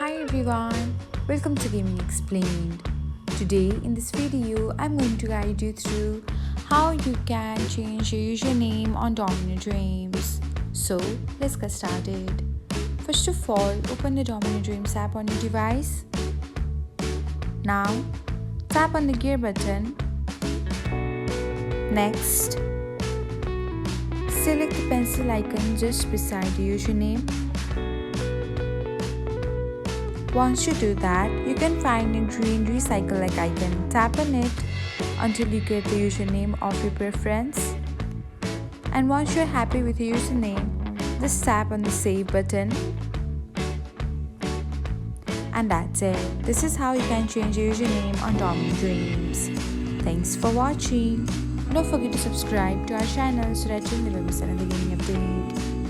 Hi everyone, welcome to Gaming Explained. Today in this video, I'm going to guide you through how you can change your username on Domino Dreams. So let's get started. First of all, open the Domino Dreams app on your device. Now, tap on the gear button. Next, select the pencil icon just beside the username. Once you do that, you can find a green recycle like icon. Tap on it until you get the username of your preference. And once you're happy with your username, just tap on the save button. And that's it. This is how you can change your username on Domino Dreams. Thanks for watching. Don't forget to subscribe to our channel so that you'll never miss another gaming update.